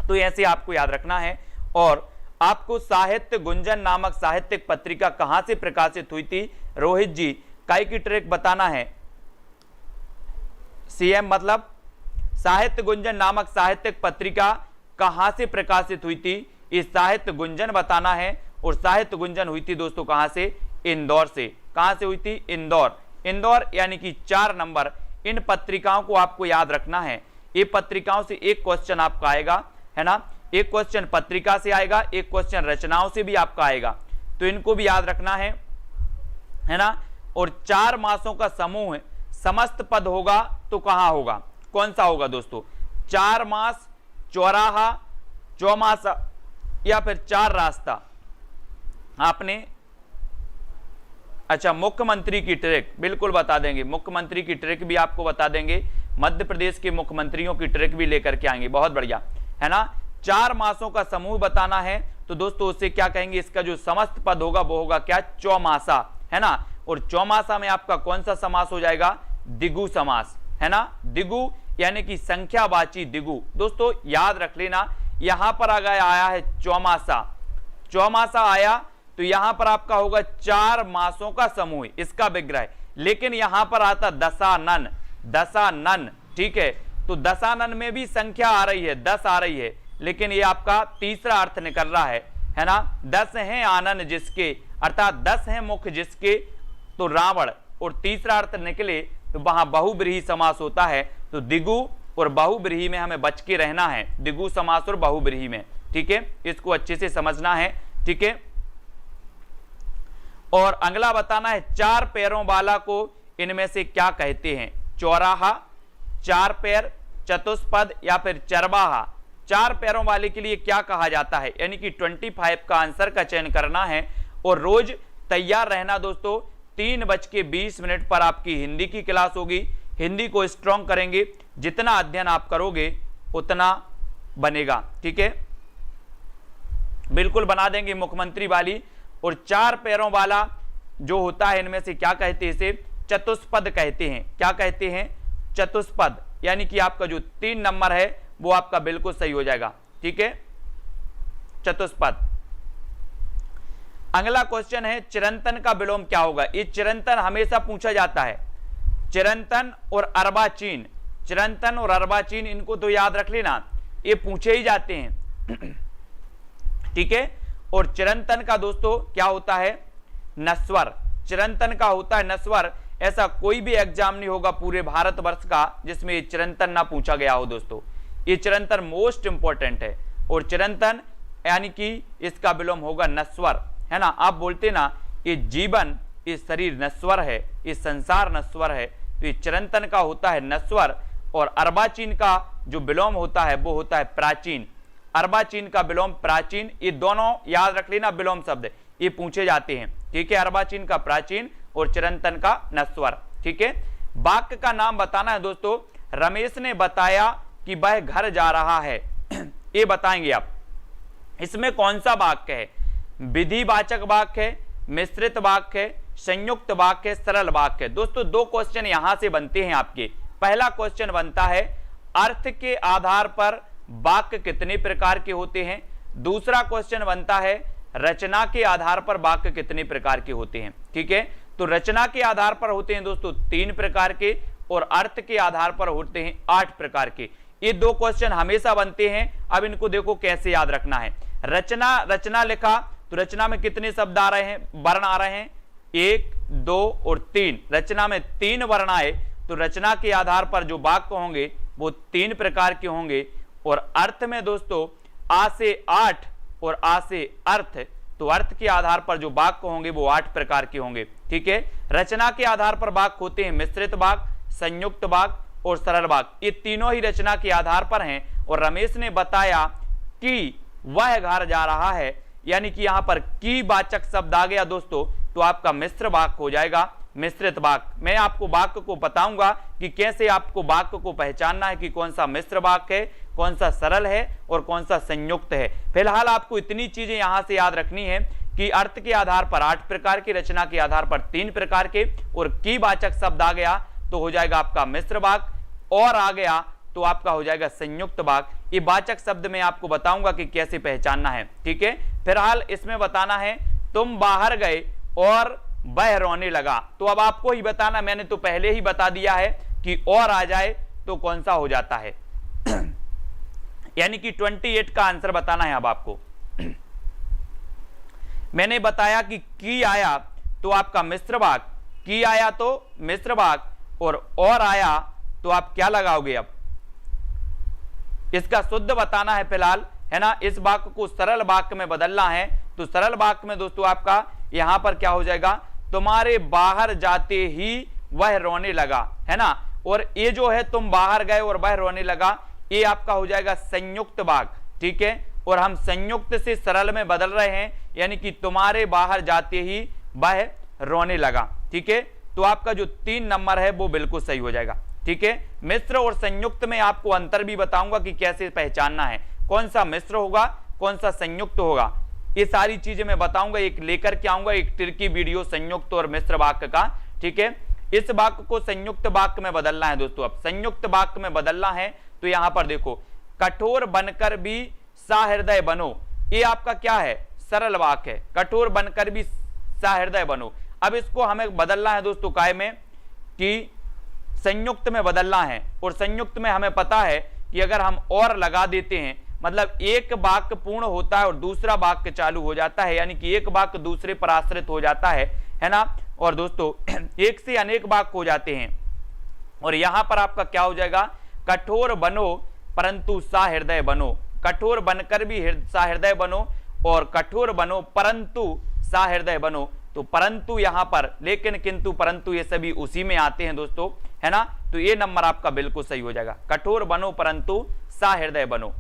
तो ऐसे आपको याद रखना है। और आपको साहित्य गुंजन नामक साहित्यिक पत्रिका कहां से प्रकाशित हुई थी? रोहित जी, काय की ट्रैक बताना है। सीएम मतलब साहित्य गुंजन नामक साहित्यिक पत्रिका कहां से प्रकाशित हुई थी? इस साहित्य गुंजन बताना है। और साहित्य गुंजन हुई थी दोस्तों कहां से? इंदौर से। कहां से हुई थी? इंदौर। इंदौर यानी कि 4 नंबर। इन पत्रिकाओं को आपको याद रखना है। ये पत्रिकाओं से एक क्वेश्चन आपका आएगा, है ना। एक क्वेश्चन पत्रिका से आएगा, एक क्वेश्चन रचनाओं से भी आपका आएगा, तो इनको भी याद रखना है ना। और 4 मासों का समूह समस्त पद होगा तो कहां होगा? कौन सा होगा दोस्तों? 4 मास, चौराहा, चौमासा या फिर 4 रास्ता? आपने अच्छा, मुख्यमंत्री की ट्रैक बिल्कुल बता देंगे। मुख्यमंत्री की ट्रैक भी आपको बता देंगे। मध्य प्रदेश के मुख्यमंत्रियों की ट्रैक भी लेकर के आएंगे। बहुत बढ़िया, है ना। 4 मासों का समूह बताना है, तो दोस्तों उससे क्या कहेंगे? इसका जो समस्त पद होगा वो होगा क्या? चौमासा, है ना। और चौमासा में आपका कौन सा समास हो जाएगा? द्विगु समास, है ना। द्विगु यानी कि संख्यावाची द्विगु। दोस्तों याद रख लेना, यहां पर आया है चौमासा। चौमासा आया तो यहां पर आपका होगा 4 मासों का समूह, इसका विग्रह। लेकिन यहां पर आता दशानन, दशानन। ठीक है, तो दशानन में भी संख्या आ रही है, 10 आ रही है, लेकिन ये आपका तीसरा अर्थ निकल रहा है ना। 10 हैं आनन जिसके, अर्थात 10 हैं मुख जिसके, तो रावण। और तीसरा अर्थ निकले तो वहां बहुब्रीहि समास होता है। तो द्विगु और बहुब्रीहि में हमें बच के रहना है, द्विगु समास और बहुब्रीहि में। ठीक है, इसको अच्छे से समझना है। ठीक है, और अगला बताना है 4 पैरों वाला को इनमें से क्या कहते हैं? चौराहा, 4 पैर, चतुष्पद या फिर चरवाहा। 4 पैरों वाले के लिए क्या कहा जाता है? यानी कि 25 का आंसर का चयन करना है। और रोज तैयार रहना दोस्तों, 3:20 पर आपकी हिंदी की क्लास होगी। हिंदी को स्ट्रॉन्ग करेंगे, जितना अध्ययन आप करोगे उतना बनेगा। ठीक है, बिल्कुल बना देंगे मुख्यमंत्री वाली। और 4 पैरों वाला जो होता है इनमें से क्या कहते हैं? इसे चतुष्पद कहते हैं। क्या कहते हैं? चतुष्पद। यानी कि आपका जो 3 नंबर है वो आपका बिल्कुल सही हो जाएगा। ठीक है, चतुष्पद। अगला क्वेश्चन है चिरंतन का विलोम क्या होगा? ये चिरंतन हमेशा पूछा जाता है। चिरंतन और अर्बाचीन, चिरंतन और अर्बाचीन इनको तो याद रख लेना, ये पूछे ही जाते हैं। ठीक है, और चिरंतन का दोस्तों क्या होता है? नस्वर। चिरंतन का होता है नस्वर। ऐसा कोई भी एग्जाम नहीं होगा पूरे भारतवर्ष का जिसमें चिरंतन ना पूछा गया हो दोस्तों। ये चिरंतन मोस्ट इंपॉर्टेंट है। और चिरंतन यानी कि इसका विलोम होगा नस्वर, है ना। आप बोलते ना ये जीवन, ये शरीर नस्वर है, ये संसार नस्वर है, तो ये चिरंतन का होता है नस्वर। और अर्बाचीन का जो विलोम होता है वो होता है प्राचीन। अर्बाचीन का विलोम प्राचीन। ये दोनों याद रख लेना, विलोम शब्द ये पूछे जाते हैं। ठीक है, अर्बाचीन का प्राचीन और चिरंतन का नस्वर। ठीक है, वाक्य का नाम बताना है दोस्तों। रमेश ने बताया कि वह घर जा रहा है, ये बताएंगे आप। इसमें कौन सा वाक्य है? विधिवाचक वाक्य है, मिश्रित वाक्य है, संयुक्त वाक्य है, सरल वाक्य है। दोस्तों दो क्वेश्चन यहां से बनते हैं आपके। पहला क्वेश्चन बनता है अर्थ के आधार पर वाक्य कितने प्रकार के होते हैं। दूसरा क्वेश्चन बनता है रचना के आधार पर वाक्य कितने प्रकार के होते हैं। ठीक है, तो रचना के आधार पर होते हैं दोस्तों 3 प्रकार के और अर्थ के आधार पर होते हैं 8 प्रकार के। ये दो क्वेश्चन हमेशा बनते हैं। अब इनको देखो कैसे याद रखना है। रचना लिखा तो रचना में कितने शब्द आ रहे हैं, वर्ण आ रहे हैं, 1, 2 और 3। रचना में 3 वर्ण आए तो रचना के आधार पर जो वाक्य होंगे वो 3 प्रकार के होंगे। और अर्थ में दोस्तों आ से 8 और आ से अर्थ, तो अर्थ के आधार पर जो वाक्य होंगे वो 8 प्रकार के होंगे। ठीक है, रचना के आधार पर वाक्य होते हैं मिश्रित वाक्य, संयुक्त वाक्य और सरल वाक्य। ये तीनों ही रचना के आधार पर हैं। और रमेश ने बताया कि वह घर जा रहा है, यानी कि यहां पर की वाचक शब्द आ गया दोस्तों, तो आपका मिश्र वाक्य हो जाएगा, मिश्रित वाक्य। मैं आपको वाक्य को बताऊंगा कि कैसे आपको वाक्य को पहचानना है कि कौन सा मिश्र वाक्य है, कौन सा सरल है और कौन सा संयुक्त है। फिलहाल आपको इतनी चीजें यहां से याद रखनी है कि अर्थ के आधार पर 8 प्रकार के, रचना के आधार पर 3 प्रकार के, और की वाचक शब्द आ गया तो हो जाएगा आपका मिश्र वाक्य, और आ गया तो आपका हो जाएगा संयुक्त वाक्य। ये वाचक शब्द मैं आपको बताऊंगा कि कैसे पहचानना है। ठीक है, फिलहाल इसमें बताना है तुम बाहर गए और वह रोने लगा। तो अब आपको ही बताना, मैंने तो पहले ही बता दिया है कि और आ जाए तो कौन सा हो जाता है यानी कि 28 का आंसर बताना है अब आपको। मैंने बताया कि की आया तो आपका मिश्र वाक्य, की आया तो मिश्र वाक्य, और आया तो आप क्या लगाओगे। अब इसका शुद्ध बताना है फिलहाल, है ना। इस वाक्य को सरल वाक्य में बदलना है, तो सरल वाक्य में दोस्तों आपका यहां पर क्या हो जाएगा, तुम्हारे बाहर जाते ही वह रोने लगा, है ना। और ये जो है तुम बाहर गए और वह रोने लगा, ये आपका हो जाएगा संयुक्त वाक्य। ठीक है, और हम संयुक्त से सरल में बदल रहे हैं, यानी कि तुम्हारे बाहर जाते ही वह रोने लगा। ठीक है, तो आपका जो 3 नंबर है वो बिल्कुल सही हो जाएगा। ठीक है, मिश्र और संयुक्त में आपको अंतर भी बताऊंगा कि कैसे पहचानना है, कौन सा मिश्र होगा, कौन सा संयुक्त होगा। ये सारी चीजें मैं बताऊंगा, एक लेकर के आऊंगा एक तिरकी वीडियो संयुक्त और मिश्र वाक्य का। ठीक है, इस वाक्य को संयुक्त वाक्य में बदलना है दोस्तों। अब संयुक्त वाक्य में बदलना है तो यहां पर देखो, कठोर बनकर भी सहृदय बनो, ये आपका क्या है, सरल वाक्य है। कठोर बनकर भी सहृदय बनो। अब इसको हमें बदलना है दोस्तों काय में, कि संयुक्त में बदलना है। और संयुक्त में हमें पता है कि अगर हम और लगा देते हैं, मतलब एक वाक्य पूर्ण होता है और दूसरा वाक्य चालू हो जाता है, यानी कि एक वाक्य दूसरे पर आश्रित हो जाता है ना। और दोस्तों एक से अनेक वाक्य हो जाते हैं। और यहां पर आपका क्या हो जाएगा, कठोर बनो परंतु सहृदय बनो। कठोर बनकर भी सहृदय बनो, और कठोर बनो परंतु सहृदय बनो। तो परंतु यहां पर, लेकिन, किंतु, परंतु ये सभी उसी में आते हैं दोस्तों, है ना। तो ये नंबर आपका बिल्कुल सही हो जाएगा, कठोर बनो परंतु सहृदय बनो।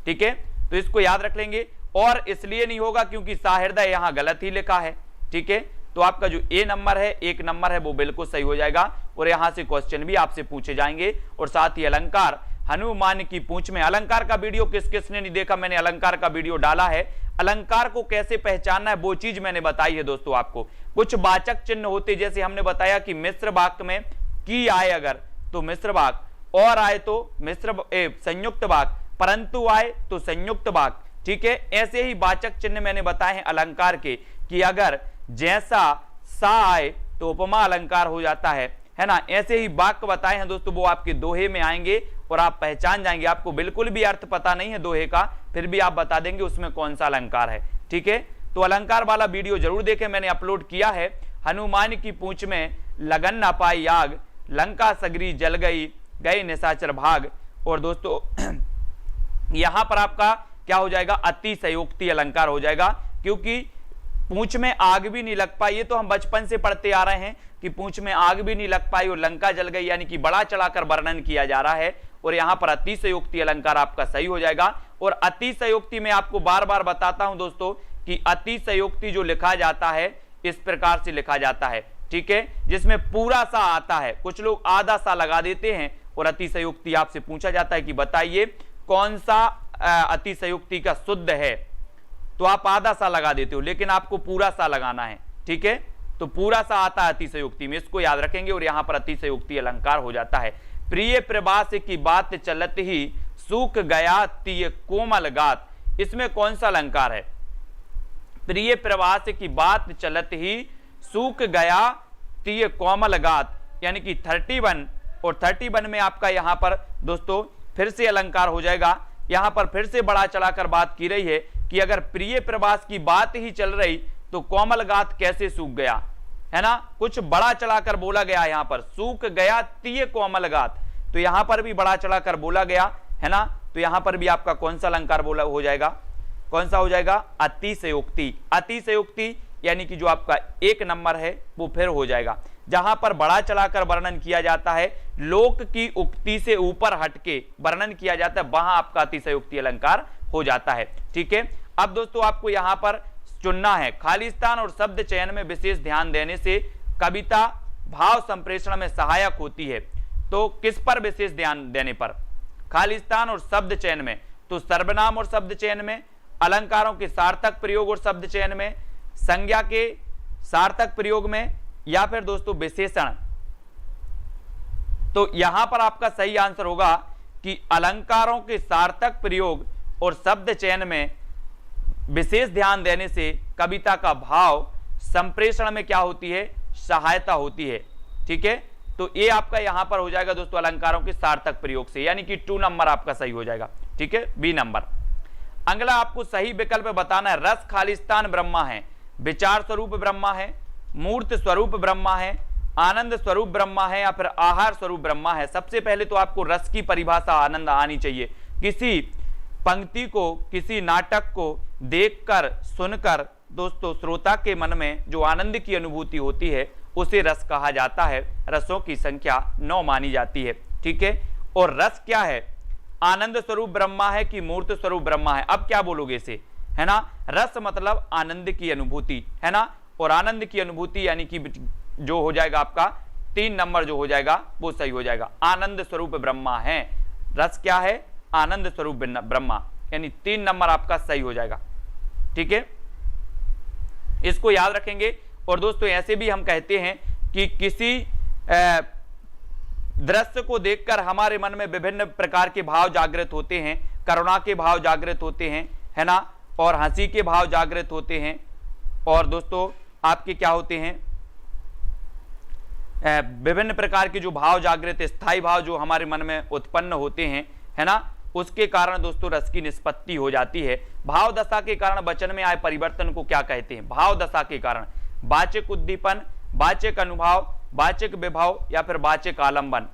ठीक है, तो इसको याद रख लेंगे। और इसलिए नहीं होगा क्योंकि सहृदय यहां गलत ही लिखा है। ठीक है, तो आपका जो ए नंबर है, 1 नंबर है, वो बिल्कुल सही हो जाएगा। और यहां से क्वेश्चन भी आपसे पूछे जाएंगे। और साथ ही अलंकार, हनुमान की पूंछ में, अलंकार का वीडियो किस किसने नहीं देखा, मैंने अलंकार का वीडियो डाला है। अलंकार को कैसे पहचानना है वो चीज मैंने बताई है दोस्तों आपको। कुछ वाचक चिन्ह होते, जैसे हमने बताया कि मिश्र वाक्य में की आए अगर तो मिश्र वाक्य, और आए तो संयुक्त वाक्य, परंतु आए तो संयुक्त वाक्य। ठीक है, ऐसे ही वाचक चिन्ह मैंने बताए हैं अलंकार के, कि अगर जैसा सा आए तो उपमा अलंकार हो जाता है ना। ऐसे ही वाक्य बताए हैं दोस्तों, वो आपके दोहे में आएंगे और आप पहचान जाएंगे। आपको बिल्कुल भी अर्थ पता नहीं है दोहे का, फिर भी आप बता देंगे उसमें कौन सा अलंकार है। ठीक है, तो अलंकार वाला वीडियो जरूर देखें, मैंने अपलोड किया है। हनुमान की पूंछ में लगन न पाई आग, लंका सगरी जल गई, गए निशाचर भाग। और दोस्तों यहां पर आपका क्या हो जाएगा, अतिशयोक्ति अलंकार हो जाएगा, क्योंकि पूंछ में आग भी नहीं लग पाई। ये तो हम बचपन से पढ़ते आ रहे हैं कि पूंछ में आग भी नहीं लग पाई और लंका जल गई, यानी कि बड़ा चढ़ाकर वर्णन किया जा रहा है। और यहां पर अतिशयोक्ति अलंकार आपका सही हो जाएगा। और अतिशयोक्ति में आपको बार बार बताता हूं दोस्तों कि अतिशयोक्ति जो लिखा जाता है इस प्रकार से लिखा जाता है। ठीक है, जिसमें पूरा सा आता है, कुछ लोग आधा सा लगा देते हैं। और अतिशयोक्ति आपसे पूछा जाता है कि बताइए कौन सा अतिशयोक्ति का शुद्ध है, तो आप आधा सा लगा देते हो, लेकिन आपको पूरा सा लगाना है। ठीक है, तो पूरा सा आता है अतिशयोक्ति में, इसको याद रखेंगे और यहां पर अतिशयोक्ति अलंकार हो जाता है। प्रिय प्रवास की बात चलत ही सूख गया तीय कोमल गात, इसमें कौन सा अलंकार है? प्रिय प्रवास की बात चलत ही सूख गया तीय कोमल गात, यानी कि 31 और 31 में आपका यहां पर दोस्तों फिर से अलंकार हो जाएगा। यहां पर फिर से बड़ा चढ़ाकर बात की रही है कि अगर प्रिय प्रवास की बात ही चल रही तो कोमल गात कैसे सूख गया, है ना, कुछ बड़ा चढ़ाकर बोला गया। यहां पर सूख गया तीय कोमल गात, तो यहां पर भी बड़ा चढ़ाकर बोला गया, है ना, तो यहां पर भी आपका कौन सा अलंकार बोला हो जाएगा? कौन सा हो जाएगा? अतिशयोक्ति। अतिशयोक्ति यानी कि जो आपका 1 नंबर है वो फिर हो जाएगा। जहां पर बड़ा चढ़ाकर वर्णन किया जाता है, लोक की उक्ति से ऊपर हटके वर्णन किया जाता है, वहां आपका अतिशयोक्ति अलंकार हो जाता है। ठीक है, अब दोस्तों आपको यहां पर चुनना है, खाली स्थान और शब्द चयन में विशेष ध्यान देने से कविता भाव संप्रेषण में सहायक होती है। तो किस पर विशेष ध्यान देने पर? खाली स्थान और शब्द चयन में, तो सर्वनाम और शब्द चयन में, अलंकारों के सार्थक प्रयोग और शब्द चयन में, संज्ञा के सार्थक प्रयोग में, या फिर दोस्तों विशेषण। तो यहां पर आपका सही आंसर होगा कि अलंकारों के सार्थक प्रयोग और शब्द चयन में विशेष ध्यान देने से कविता का भाव संप्रेषण में क्या होती है? सहायता होती है। ठीक है, तो ये आपका यहां पर हो जाएगा दोस्तों अलंकारों के सार्थक प्रयोग से, यानी कि 2 नंबर आपका सही हो जाएगा। ठीक है, बी नंबर। अगला आपको सही विकल्प बताना है। रस खालिस्तान ब्रह्मा है, विचार स्वरूप ब्रह्मा है, मूर्त स्वरूप ब्रह्मा है, आनंद स्वरूप ब्रह्मा है, या फिर आहार स्वरूप ब्रह्मा है। सबसे पहले तो आपको रस की परिभाषा आनंद आनी चाहिए। किसी पंक्ति को, किसी नाटक को देखकर सुनकर दोस्तों श्रोता के मन में जो आनंद की अनुभूति होती है उसे रस कहा जाता है। रसों की संख्या 9 मानी जाती है। ठीक है, और रस क्या है? आनंद स्वरूप ब्रह्मा है कि मूर्त स्वरूप ब्रह्मा है? अब क्या बोलोगे इसे, है ना? रस मतलब आनंद की अनुभूति, है ना, और आनंद की अनुभूति यानी कि जो हो जाएगा आपका 3 नंबर जो हो जाएगा वो सही हो जाएगा। आनंद स्वरूप ब्रह्मा है, रस क्या है? आनंद स्वरूप ब्रह्मा, यानी 3 नंबर आपका सही हो जाएगा। ठीक है, इसको याद रखेंगे। और दोस्तों ऐसे भी हम कहते हैं कि किसी दृश्य को देखकर हमारे मन में विभिन्न प्रकार के भाव जागृत होते हैं। करुणा के भाव जागृत होते हैं, है ना, और हंसी के भाव जागृत होते हैं, और दोस्तों आपके क्या होते हैं? विभिन्न प्रकार के जो भाव जागृत, स्थायी भाव जो हमारे मन में उत्पन्न होते हैं, है ना, उसके कारण दोस्तों रस की निष्पत्ति हो जाती है। भाव दशा के कारण वचन में आए परिवर्तन को क्या कहते हैं? भाव दशा के कारण वाचक उद्दीपन, वाचक अनुभाव, वाचक विभव, या फिर वाचक आलंबन।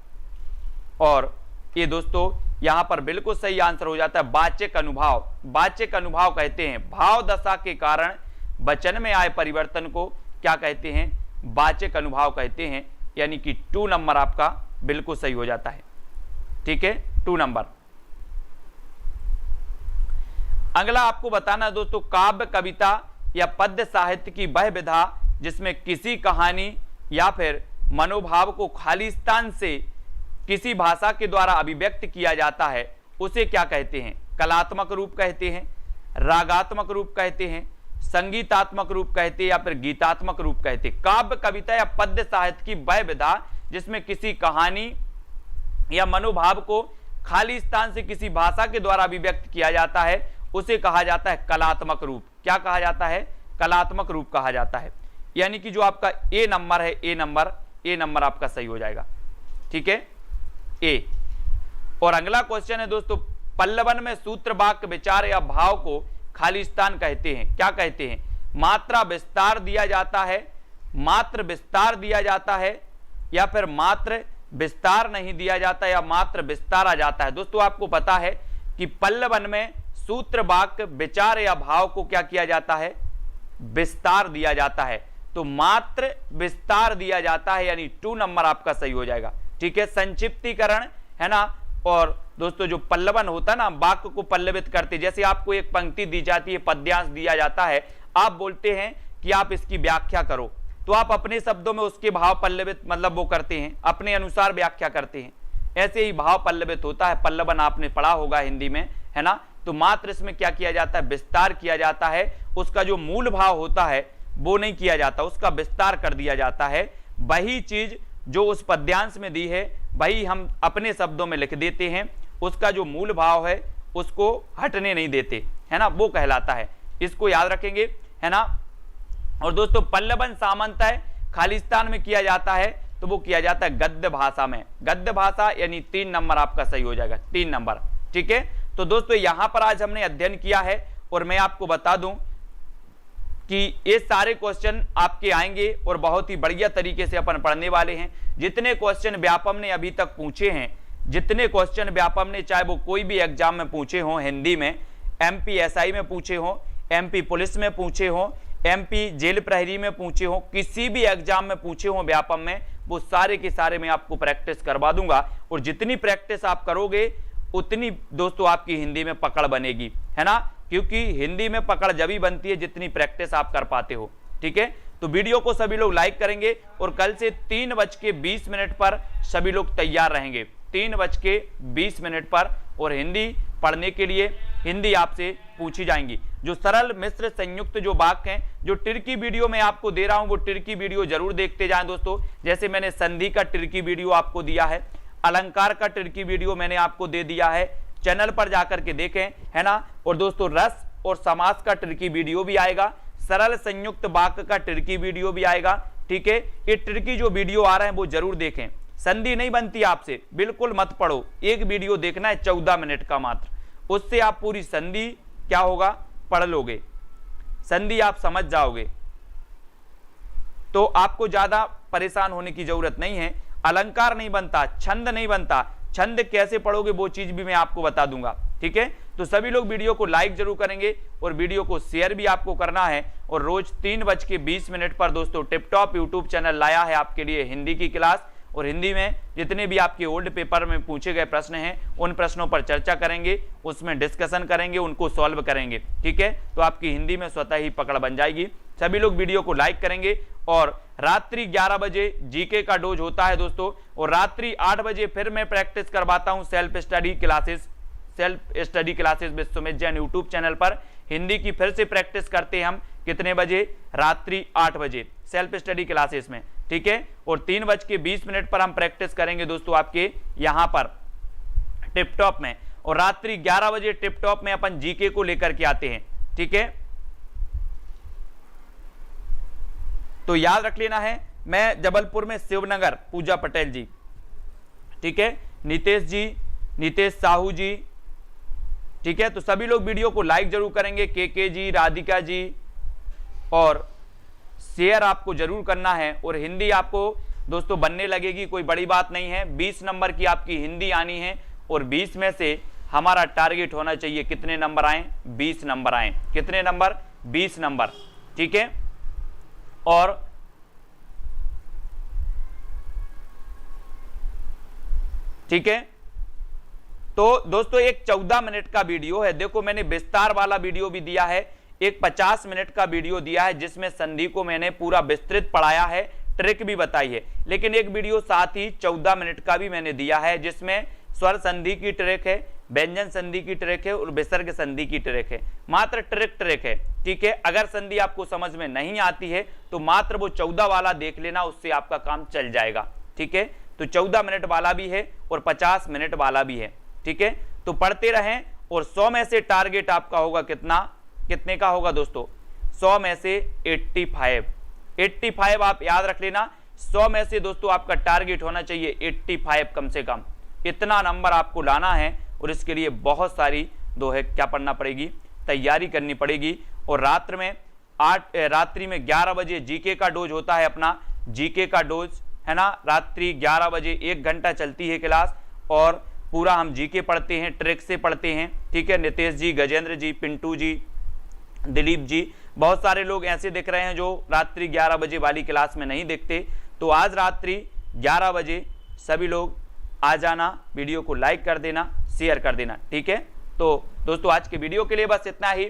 और ये दोस्तों यहां पर बिल्कुल सही आंसर हो जाता है वाचक अनुभाव। वाचक अनुभाव कहते हैं भाव दशा के कारण वचन में आए परिवर्तन को क्या कहते हैं? वाचक अनुभाव कहते हैं, यानी कि 2 नंबर आपका बिल्कुल सही हो जाता है। ठीक है, 2 नंबर। अगला आपको बताना है दोस्तों, काव्य कविता या पद्य साहित्य की वह विधा जिसमें किसी कहानी या फिर मनोभाव को खाली स्थान से किसी भाषा के द्वारा अभिव्यक्त किया जाता है, उसे क्या कहते हैं? कलात्मक रूप कहते हैं, रागात्मक रूप कहते हैं, संगीतात्मक रूप कहते हैं, या फिर गीतात्मक रूप कहते हैं। काव्य कविता या पद्य साहित्य की वह विधा जिसमें किसी कहानी या मनोभाव को खाली स्थान से किसी भाषा के द्वारा अभिव्यक्त किया जाता है, उसे कहा जाता है कलात्मक रूप। क्या कहा जाता है? कलात्मक रूप कहा जाता है। यानी कि जो आपका ए नंबर है, ए नंबर आपका सही हो जाएगा। ठीक है, ए। और अगला क्वेश्चन है दोस्तों, पल्लवन में सूत्र वाक्य विचार या भाव को खाली स्थान कहते हैं। क्या कहते हैं? मात्रा विस्तार दिया जाता है, मात्र विस्तार दिया जाता है, या फिर मात्र विस्तार नहीं दिया जाता, या मात्र विस्तार आ जाता है। दोस्तों आपको पता है कि पल्लवन में सूत्र वाक्य विचार या भाव को क्या किया जाता है? विस्तार दिया जाता है। तो मात्र विस्तार दिया जाता है, यानी 2 नंबर आपका सही हो जाएगा। ठीक है, संक्षिप्तीकरण, है ना। और दोस्तों जो पल्लवन होता है ना, वाक्य को पल्लवित करते, जैसे आपको एक पंक्ति दी जाती है, पद्यांश दिया जाता है, आप बोलते हैं कि आप इसकी व्याख्या करो, तो आप अपने शब्दों में उसके भाव पल्लवित मतलब वो करते हैं, अपने अनुसार व्याख्या करते हैं। ऐसे ही भाव पल्लवित होता है। पल्लवन आपने पढ़ा होगा हिंदी में, है ना, तो मात्र इसमें क्या किया जाता है, विस्तार किया जाता है। उसका जो मूल भाव होता है वो नहीं किया जाता, उसका विस्तार कर दिया जाता है। वही चीज जो उस पद्यांश में दी है वही हम अपने शब्दों में लिख देते हैं, उसका जो मूल भाव है उसको हटने नहीं देते, है ना, वो कहलाता है। इसको याद रखेंगे, है ना। और दोस्तों पल्लवन सामंतय खालिस्तान में किया जाता है तो वो किया जाता है गद्य भाषा में। गद्य भाषा यानी 3 नंबर आपका सही हो जाएगा, 3 नंबर, ठीक है। तो दोस्तों यहां पर आज हमने अध्ययन किया है और मैं आपको बता दूं कि ये सारे क्वेश्चन आपके आएंगे और बहुत ही बढ़िया तरीके से अपन पढ़ने वाले हैं। जितने क्वेश्चन व्यापम ने अभी तक पूछे हैं, जितने क्वेश्चन व्यापम ने चाहे वो कोई भी एग्जाम में पूछे हों, हिंदी में, एमपी एसआई में पूछे हों, एमपी पुलिस में पूछे हों, एमपी जेल प्रहरी में पूछे हों, किसी भी एग्जाम में पूछे हों व्यापम में, वो सारे के सारे मैं आपको प्रैक्टिस करवा दूंगा। और जितनी प्रैक्टिस आप करोगे उतनी दोस्तों आपकी हिंदी में पकड़ बनेगी, है ना, क्योंकि हिंदी में पकड़ जब ही बनती है जितनी प्रैक्टिस आप कर पाते हो, ठीक है। तो वीडियो को सभी लोग लाइक करेंगे और कल से 3:20 पर सभी लोग तैयार रहेंगे, 3:20 पर। और हिंदी पढ़ने के लिए हिंदी आपसे पूछी जाएंगी। जो सरल मिश्र संयुक्त जो वाक्य हैं, जो टिर्की वीडियो मैं आपको दे रहा हूं वो टिर्की वीडियो जरूर देखते जाएं दोस्तों। जैसे मैंने संधि का टिर्की वीडियो आपको दिया है, अलंकार का टिर्की वीडियो मैंने आपको दे दिया है, चैनल पर जाकर के देखें, है ना। और दोस्तों रस और समास का टिर्की वीडियो भी आएगा, सरल संयुक्त वाक्य का टिर्की वीडियो भी आएगा, ठीक है। ये टिर्की जो वीडियो आ रहे हैं वो जरूर देखें। संधि नहीं बनती आपसे, बिल्कुल मत पढ़ो, एक वीडियो देखना है 14 मिनट का मात्र, उससे आप पूरी संधि क्या होगा पढ़ लोगे, संधि आप समझ जाओगे, तो आपको ज्यादा परेशान होने की जरूरत नहीं है। अलंकार नहीं बनता, छंद नहीं बनता, छंद कैसे पढ़ोगे वो चीज भी मैं आपको बता दूंगा, ठीक है। तो सभी लोग वीडियो को लाइक जरूर करेंगे और वीडियो को शेयर भी आपको करना है। और रोज 3:20 पर दोस्तों टिपटॉप यूट्यूब चैनल लाया है आपके लिए हिंदी की क्लास, और हिंदी में जितने भी आपके ओल्ड पेपर में पूछे गए प्रश्न हैं उन प्रश्नों पर चर्चा करेंगे, उसमें डिस्कशन करेंगे, उनको सॉल्व करेंगे, ठीक है। तो आपकी हिंदी में स्वतः ही पकड़ बन जाएगी। सभी लोग वीडियो को लाइक करेंगे। और रात्रि 11 बजे जीके का डोज होता है दोस्तों, और रात्रि 8 बजे फिर मैं प्रैक्टिस करवाता हूं self study classes Vishwamit Jain YouTube channel पर। हिंदी की फिर से प्रैक्टिस करते हैं हम कितने बजे, रात्रि 8 बजे सेल्फ स्टडी क्लासेस में, ठीक है। और 3:20 पर हम प्रैक्टिस करेंगे दोस्तों आपके यहां पर टिपटॉप में, और रात्रि 11 बजे टिपटॉप में अपन जीके को लेकर के आते हैं, ठीक है। तो याद रख लेना है, मैं जबलपुर में शिवनगर, पूजा पटेल जी, ठीक है, नितेश जी, नितेश साहू जी, ठीक है। तो सभी लोग वीडियो को लाइक जरूर करेंगे, के जी, राधिका जी, और शेयर आपको जरूर करना है। और हिंदी आपको दोस्तों बनने लगेगी, कोई बड़ी बात नहीं है। 20 नंबर की आपकी हिंदी आनी है, और 20 में से हमारा टारगेट होना चाहिए कितने नंबर आए, 20 नंबर आए। कितने नंबर, 20 नंबर, ठीक है। और ठीक है, तो दोस्तों एक 14 मिनट का वीडियो है, देखो मैंने विस्तार वाला वीडियो भी दिया है, एक 50 मिनट का वीडियो दिया है जिसमें संधि को मैंने पूरा विस्तृत पढ़ाया है, ट्रिक भी बताई है। लेकिन एक वीडियो साथ ही 14 मिनट का भी मैंने दिया है जिसमें स्वर संधि की ट्रिक है, व्यंजन संधि की ट्रिक है और विसर्ग संधि की ट्रिक है। मात्र ट्रिक है, ठीक है। अगर संधि आपको समझ में नहीं आती है तो मात्र वो 14 वाला देख लेना, उससे आपका काम चल जाएगा, ठीक है। तो 14 मिनट वाला भी है और 50 मिनट वाला भी है, ठीक है। तो पढ़ते रहें। और 100 में से टारगेट आपका होगा कितने का होगा दोस्तों, 100 में से 85 आप याद रख लेना। 100 में से दोस्तों आपका टारगेट होना चाहिए 85 कम से कम, इतना नंबर आपको लाना है। और इसके लिए बहुत सारी क्या पढ़ना पड़ेगी, तैयारी करनी पड़ेगी। और रात्रि में 11 बजे जीके का डोज होता है अपना, जीके का डोज, है ना। रात्रि 11 बजे 1 घंटा चलती है क्लास, और पूरा हम जीके पढ़ते हैं, ट्रिक से पढ़ते हैं, ठीक है। नितेश जी, गजेंद्र जी, पिंटू जी, दिलीप जी, बहुत सारे लोग ऐसे दिख रहे हैं जो रात्रि 11 बजे वाली क्लास में नहीं देखते। तो आज रात्रि 11 बजे सभी लोग आ जाना, वीडियो को लाइक कर देना, शेयर कर देना, ठीक है। तो दोस्तों आज के वीडियो के लिए बस इतना ही।